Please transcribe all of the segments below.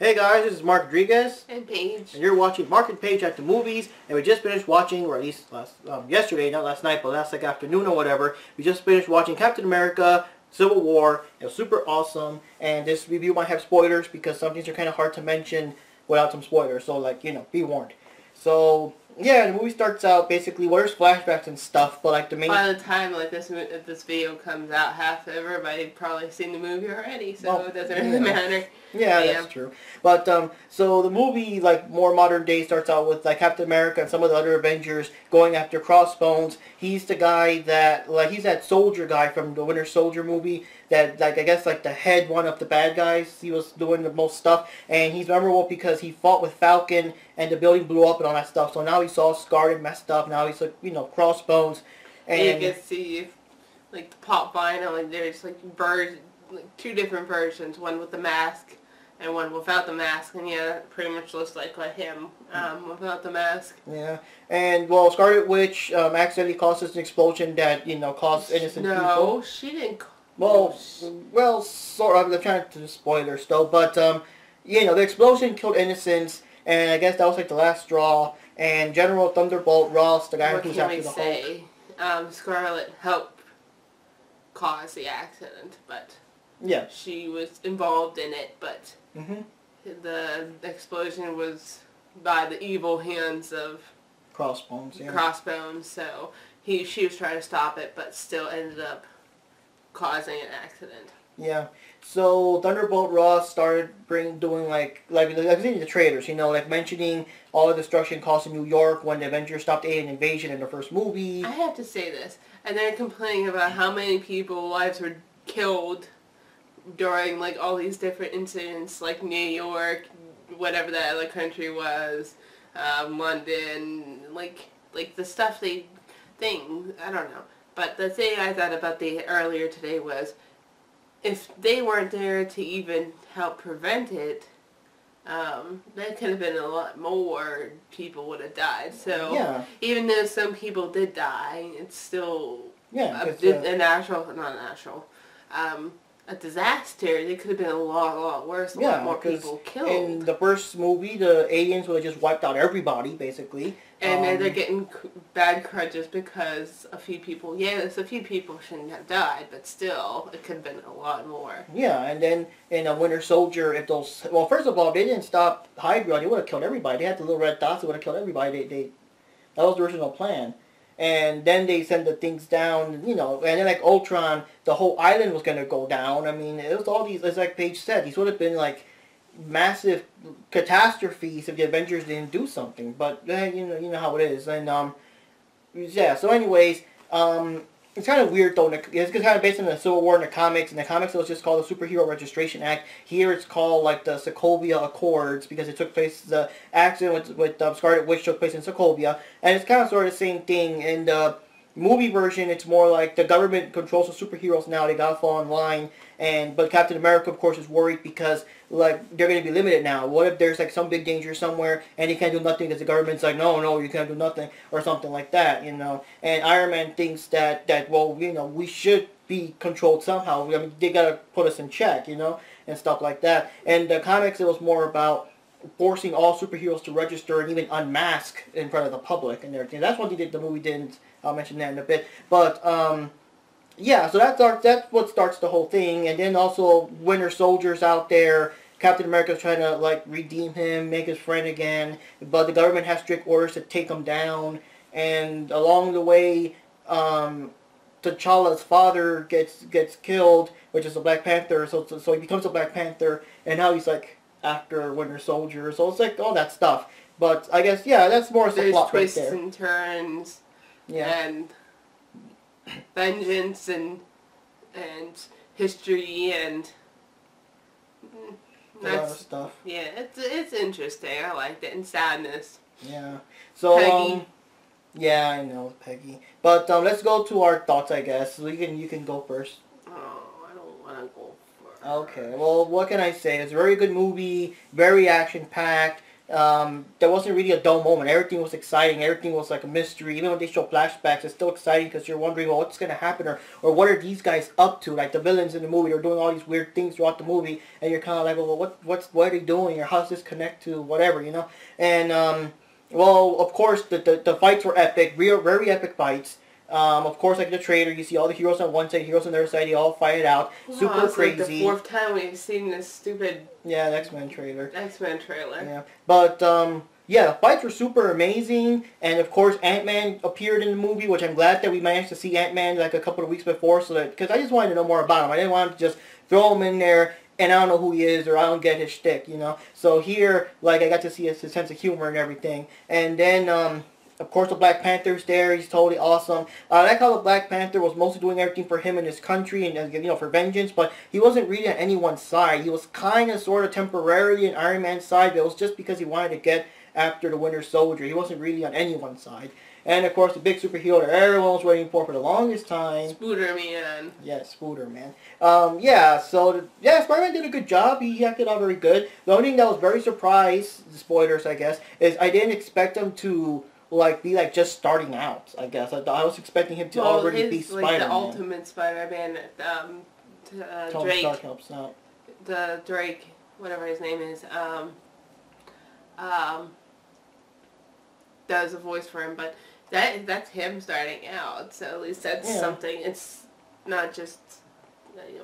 Hey guys, this is Mark Rodriguez, And Paige. and you're watching Mark and Paige at the movies. And we just finished watching, or at least yesterday, not last night, but last afternoon or whatever. We just finished watching Captain America: Civil War. It was super awesome. And this review might have spoilers because some things are kind of hard to mention without some spoilers. So, be warned. So, yeah, the movie starts out basically, there's flashbacks and stuff, but like the main... By the time this video comes out, half everybody probably seen the movie already, so it doesn't really matter. Yeah, that's true. But so the movie, more modern day, starts out with Captain America and some of the other Avengers going after Crossbones. He's the guy that he's that soldier guy from the Winter Soldier movie that I guess the head one of the bad guys. He was doing the most stuff, and he's memorable because he fought with Falcon and the building blew up and all that stuff. So now he's all scarred and messed up. Now he's Crossbones. And you can see the pop vinyl, and there's two different versions, one with the mask and one without the mask, and yeah, that pretty much looks like him without the mask. Yeah, and Scarlet Witch accidentally causes an explosion that caused innocent people. No, she didn't. Well, sort of. I'm trying to spoilers though, but the explosion killed innocents, and I guess that was the last straw. And General Thunderbolt Ross, the guy who's after the Hulk. Scarlet helped cause the accident, but yeah, she was involved in it, but mm-hmm. the explosion was by the evil hands of Crossbones. Yeah. Crossbones, so she was trying to stop it, but still ended up causing an accident. Yeah. So Thunderbolt Ross started doing like the trailers, mentioning all the destruction caused in New York when the Avengers stopped the alien invasion in the first movie. I have to say this, and they're complaining about how many people's lives were killed during all these different incidents, like New York, whatever that other country was, London, the stuff I don't know. But the thing I thought about earlier today was, if they weren't there to even help prevent it, that could have been a lot more people would have died. So yeah. Even though some people did die, it's still a disaster. It could have been a lot worse. A lot more people killed. In the first movie, the aliens would have just wiped out everybody, basically. And then they're getting bad grudges because a few people shouldn't have died, but still, it could have been a lot more. Yeah, and then in a Winter Soldier, first of all, they didn't stop Hydra, they would have killed everybody. They had the little red dots, they would have killed everybody. That was the original plan. And then they send the things down, and then Ultron, the whole island was going to go down. I mean, it was all these, as Paige said, these would have been massive catastrophes if the Avengers didn't do something. But you know how it is. And yeah. So anyways, it's kind of weird though. It's kind of based on the Civil War in the comics. In the comics, it was just called the Superhero Registration Act. Here, it's called the Sokovia Accords because it took place. The accident with Scarlet Witch took place in Sokovia, and it's kind of sort of the same thing. In the movie version, it's more like the government controls the superheroes now. They gotta fall in line. But Captain America, of course, is worried because they're going to be limited now. What if there's some big danger somewhere and he can't do nothing because the government's no, you can't do nothing or something like that, And Iron Man thinks that we should be controlled somehow. I mean, they got to put us in check, and stuff like that. And the comics, it was more about forcing all superheroes to register and even unmask in front of the public and everything. That's one thing the movie didn't. I'll mention that in a bit, but yeah, so that's what starts the whole thing. And then also Winter Soldier's out there. Captain America's trying to redeem him, make his friend again, but the government has strict orders to take him down. And along the way, T'Challa's father gets killed, which is a Black Panther. So he becomes a Black Panther, and now he's after Winter Soldier. So it's all that stuff. But I guess that's more the plot right there. Twists and turns. Yeah. And vengeance and history and a lot of stuff. Yeah, it's interesting. I liked it. And sadness. Yeah. So Peggy. Yeah, I know, Peggy. But let's go to our thoughts, I guess. So you can go first. Oh, I don't want to go first. Okay. Well, what can I say? It's a very good movie, very action packed. There wasn't really a dull moment. Everything was exciting. Everything was like a mystery. Even when they show flashbacks, it's still exciting because you're wondering, well, what's going to happen, or what are these guys up to? Like the villains in the movie, they're doing all these weird things throughout the movie, and you're kind of like, well, what are they doing, or how does this connect to whatever, you know? And well, of course, the fights were epic, real very epic fights. Of course, like the trailer, you see all the heroes on one side, heroes on the other side. They all fight it out. Wow, Super it's crazy. like the fourth time we've seen this stupid Yeah, the X-Men trailer. X-Men trailer. Yeah, but yeah, the fights were super amazing, and of course Ant-Man appeared in the movie, which I'm glad that we managed to see Ant-Man like a couple of weeks before, so that because I just wanted to know more about him. I didn't want to just throw him in there and I don't know who he is or I don't get his shtick, you know. So here, like I got to see his sense of humor and everything, and then of course, the Black Panther's there. He's totally awesome. I like how the Black Panther was mostly doing everything for him and his country and, you know, for vengeance, but he wasn't really on anyone's side. He was kind of, sort of temporarily on Iron Man's side, but it was just because he wanted to get after the Winter Soldier. He wasn't really on anyone's side. And, of course, the big superhero that everyone was waiting for the longest time. Spooderman. Yes, Spooderman. Yeah, so, yeah, Spider-Man did a good job. He acted out very good. The only thing that was very surprised, spoilers, I guess, is I didn't expect him to like be like just starting out. I guess I was expecting him to already be Spider-Man. Like the ultimate Spider-Man. Tony Drake. Stark helps out. The Drake, whatever his name is, does a voice for him, but that's him starting out. So at least that's something. It's not just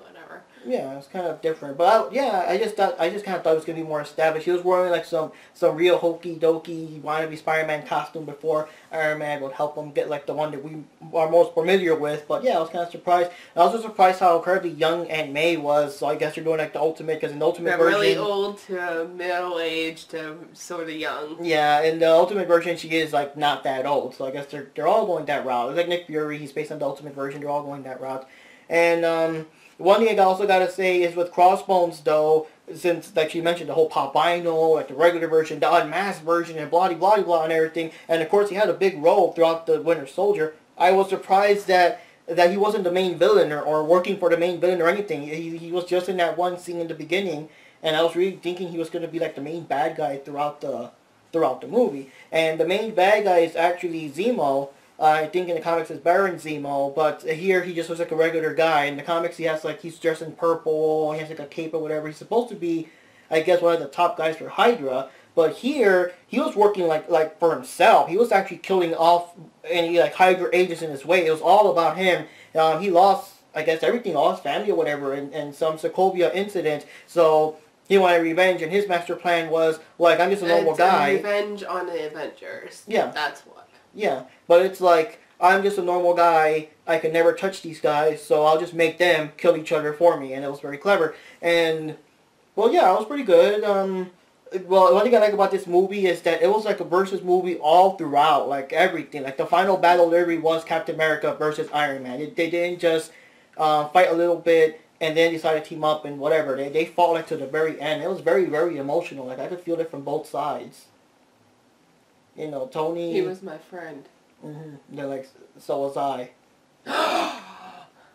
whatever. Yeah, it's kind of different, but I just kind of thought it was gonna be more established. He was wearing like some real hokey dokey wannabe Spider-Man costume before Iron Man would help him get like the one that we are most familiar with. But yeah, I was kind of surprised. I was also surprised how incredibly young Aunt May was. So I guess they're doing like the ultimate, because in the ultimate version, really old to middle aged to sort of young. Yeah, in the ultimate version, she is like not that old. So I guess they're all going that route. It's like Nick Fury, he's based on the ultimate version. They're all going that route, and one thing I also got to say is with Crossbones, though, since, like she mentioned, the whole Albino, like the regular version, the unmasked version, and blah, blah, blah, and everything, and of course he had a big role throughout the Winter Soldier, I was surprised that he wasn't the main villain or working for the main villain or anything. He was just in that one scene in the beginning, and I was really thinking he was going to be like the main bad guy throughout the movie. And the main bad guy is actually Zemo. I think in the comics it's Baron Zemo, but here he just looks like a regular guy. In the comics he has like, he's dressed in purple, he has like a cape or whatever. He's supposed to be, I guess, one of the top guys for Hydra, but here he was working like for himself. He was actually killing off any like Hydra agents in his way. It was all about him. He lost, I guess, everything, all his family or whatever in some Sokovia incident, so he wanted revenge, and his master plan was, like, I'm just a normal guy. Revenge on the Avengers. Yeah. That's what. Yeah, but it's like, I'm just a normal guy, I can never touch these guys, so I'll just make them kill each other for me, and it was very clever. And, well, yeah, it was pretty good. Well, one thing I like about this movie is that it was like a versus movie all throughout, like everything. Like, the final battle literally was Captain America versus Iron Man. They didn't just fight a little bit and then decide to team up and whatever. They fought like to the very end. It was very, very emotional. Like, I could feel it from both sides. You know, Tony... He was my friend. Mm-hmm. They're like, so was I.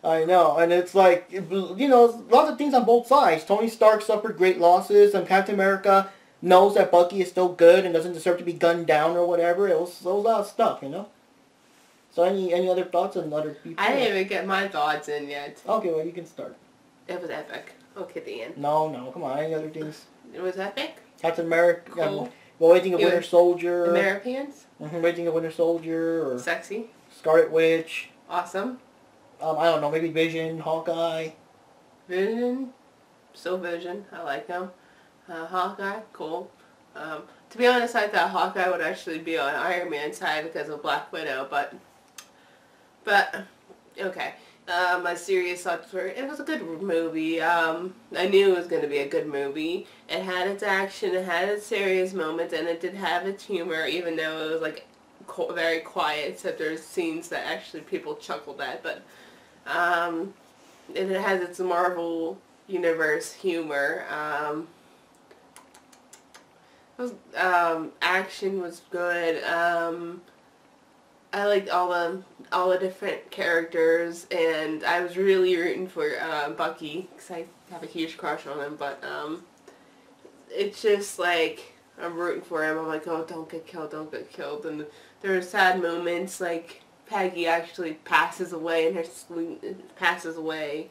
I know, and it's like, you know, lots of things on both sides. Tony Stark suffered great losses, and Captain America knows that Bucky is still good and doesn't deserve to be gunned down or whatever. It was a lot of stuff, you know? So any other thoughts on other people? I didn't even get my thoughts in yet. Okay, well, you can start. It was epic. Okay, the end. No, come on, any other things? It was epic? Captain America... Cool. Well, anything of Winter Soldier. Americans? Mm-hmm, anything of Winter Soldier. Or Sexy. Scarlet Witch. Awesome. I don't know, maybe Vision, Hawkeye. Vision. Still Vision. I like him. Hawkeye. Cool. To be honest, I thought Hawkeye would actually be on Iron Man's side because of Black Widow, but okay. My serious thoughts were, it was a good movie. I knew it was going to be a good movie. It had its action, it had its serious moments, and it did have its humor, even though it was like very quiet, except there's scenes that actually people chuckled at. But it has its Marvel Universe humor. Action was good. I liked all the different characters, and I was really rooting for Bucky because I have a huge crush on him. But it's just like I'm rooting for him. I'm like, oh, don't get killed, don't get killed. And there are sad moments, like Peggy actually passes away in her sleep, passes away.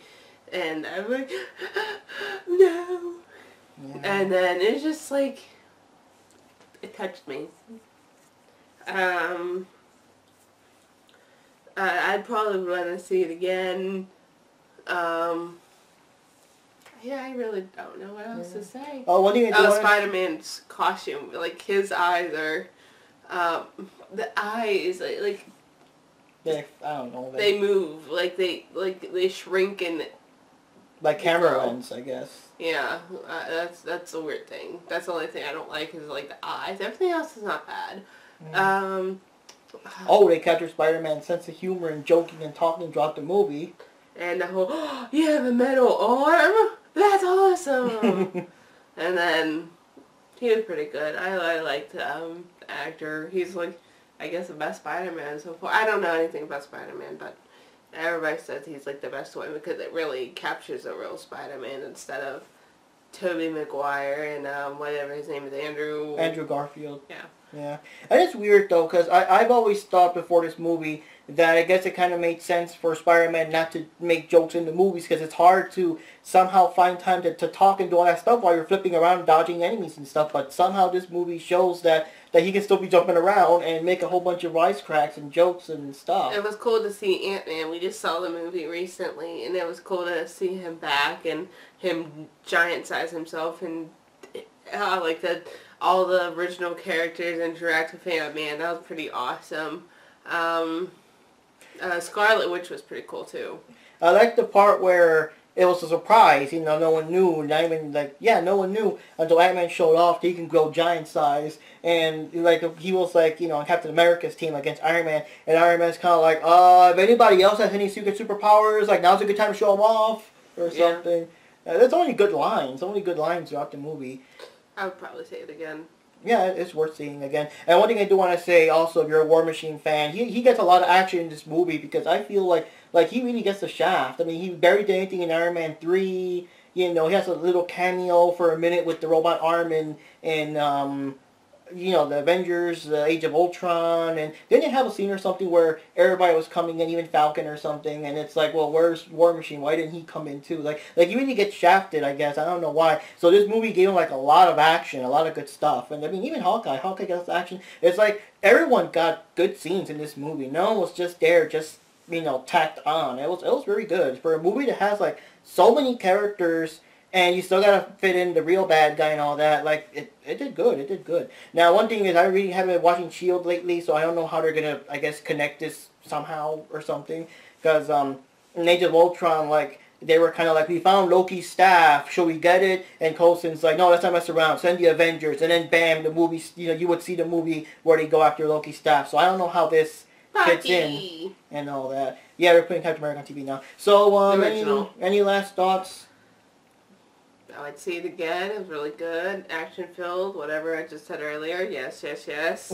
And I'm like, no. Yeah. And then it's just like, it touched me. I'd probably want to see it again. Yeah, I really don't know what else to say. Oh, what do you do? Spider-Man's costume, like his eyes are, the eyes, like I don't know. they move, like they shrink and like camera lens, I guess. yeah, that's a weird thing. That's the only thing I don't like is like the eyes. Everything else is not bad. Oh, they captured Spider-Man's sense of humor and joking and talking throughout the movie. And the whole, oh, you have a metal arm? That's awesome! And then, he was pretty good. I liked the actor. He's like, I guess the best Spider-Man so far. I don't know anything about Spider-Man, but everybody says he's like the best one because it really captures a real Spider-Man instead of Tobey Maguire and whatever his name is, Andrew Garfield. Yeah. Yeah. And it's weird, though, because I've always thought before this movie that I guess it kind of made sense for Spider-Man not to make jokes in the movies because it's hard to somehow find time to talk and do all that stuff while you're flipping around dodging enemies and stuff. But somehow this movie shows that he can still be jumping around and make a whole bunch of wisecracks and jokes and stuff. It was cool to see Ant-Man. We just saw the movie recently, and it was cool to see him back and him giant-size himself and like all the original characters interact with him. Man, that was pretty awesome. Scarlet Witch was pretty cool too. I like the part where it was a surprise, no one knew, not even no one knew until Ant-Man showed off that he can grow giant size, and he was on Captain America's team against Iron Man, and Iron Man's kind of like, if anybody else has any superpowers, now's a good time to show them off, or something. There's only good lines throughout the movie. I would probably say it again. Yeah, it's worth seeing again. And one thing I do want to say also, if you're a War Machine fan, he gets a lot of action in this movie because I feel like he really gets the shaft. I mean, he barely did anything in Iron Man 3. He has a little cameo for a minute with the robot arm in the Avengers, the Age of Ultron, and didn't they have a scene or something where everybody was coming in, even Falcon or something, and it's like, well, where's War Machine? Why didn't he come in too? Like he really gets shafted, I guess. I don't know why. So this movie gave him a lot of action, a lot of good stuff, and I mean, even Hawkeye gets action. It's like everyone got good scenes in this movie. No one was just there, tacked on. It was very good for a movie that has so many characters. And you still gotta fit in the real bad guy and all that. It did good. It did good. Now, one thing is I really haven't been watching S.H.I.E.L.D. lately, so I don't know how they're gonna, I guess, connect this somehow or something. Because in Age of Ultron, they were kind of we found Loki's staff. Should we get it? And Coulson's like, no, let's not mess around. Send the Avengers. And then, bam, the movie. You would see the movie where they go after Loki's staff. So I don't know how this fits in and all that. Yeah, they're putting Captain America on TV now. So, any last thoughts? I would see it again. It was really good. Action-filled, whatever I just said earlier. Yes, yes, yes.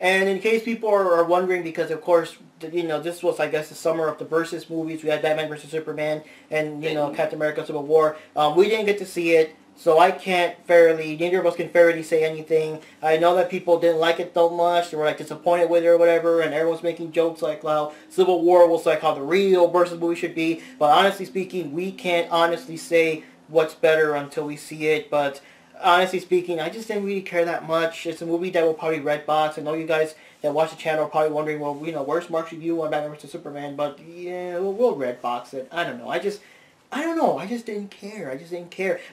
And in case people are wondering, because of course, this was, I guess, the summer of the Versus movies. We had Batman vs. Superman and, Captain America Civil War. We didn't get to see it, so neither of us can fairly say anything. I know that people didn't like it so much. They were, disappointed with it or whatever, and everyone's making jokes how Civil War was, how the real Versus movie should be. But honestly speaking, we can't honestly say what's better until we see it, but honestly speaking, I just didn't really care that much. It's a movie that will probably Redbox. I know you guys that watch the channel are probably wondering, well, where's Mark's review on Batman vs. Superman? But yeah, we'll Redbox it. I don't know. I don't know. I just didn't care.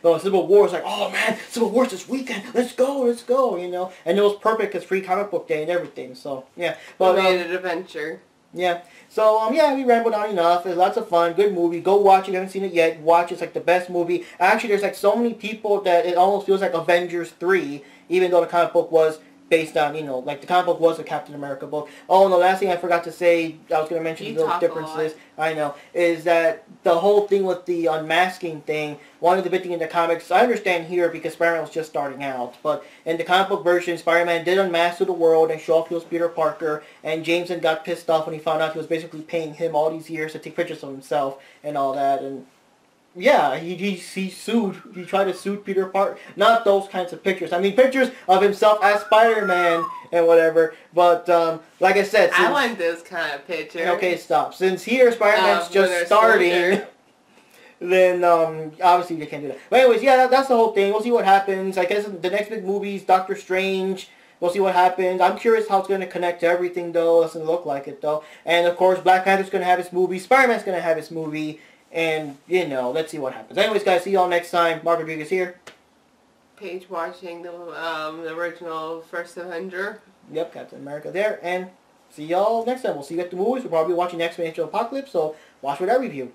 But when Civil War was oh man, Civil War's this weekend. Let's go. And it was perfect because free comic book day and everything. So yeah. But we made an adventure. Yeah. So we rambled on enough. It's lots of fun. Good movie. Go watch it. If you haven't seen it yet, watch it. It's the best movie. Actually, there's so many people that it almost feels like Avengers 3, even though the comic book was based on, the comic book was a Captain America book. Oh, and the last thing I forgot to say, I was going to mention the little differences, I know, is that the whole thing with the unmasking thing, one of the big things in the comics, I understand here because Spider-Man was just starting out, but in the comic book version, Spider-Man did unmask to the world and show off he was Peter Parker, and Jameson got pissed off when he found out he was basically paying him all these years to take pictures of himself and all that, and Yeah, he sued. He tried to sue Peter Parker. Not those kinds of pictures. I mean, pictures of himself as Spider-Man and whatever. But like I said, I want this kind of picture. Okay, stop. Since here Spider-Man's just starting, then obviously they can't do that. But anyways, yeah, that's the whole thing. We'll see what happens. I guess the next big movie is Doctor Strange. We'll see what happens. I'm curious how it's going to connect to everything, though. It doesn't look like it, though. And, of course, Black Panther's going to have his movie. Spider-Man's going to have his movie. And, you know, let's see what happens. Anyways, guys, see y'all next time. Mark Rodriguez here. Paige watching the original First Avenger. Yep, Captain America there. And see y'all next time. We'll see you at the movies. We'll probably be watching X-Men Apocalypse, so watch what I review.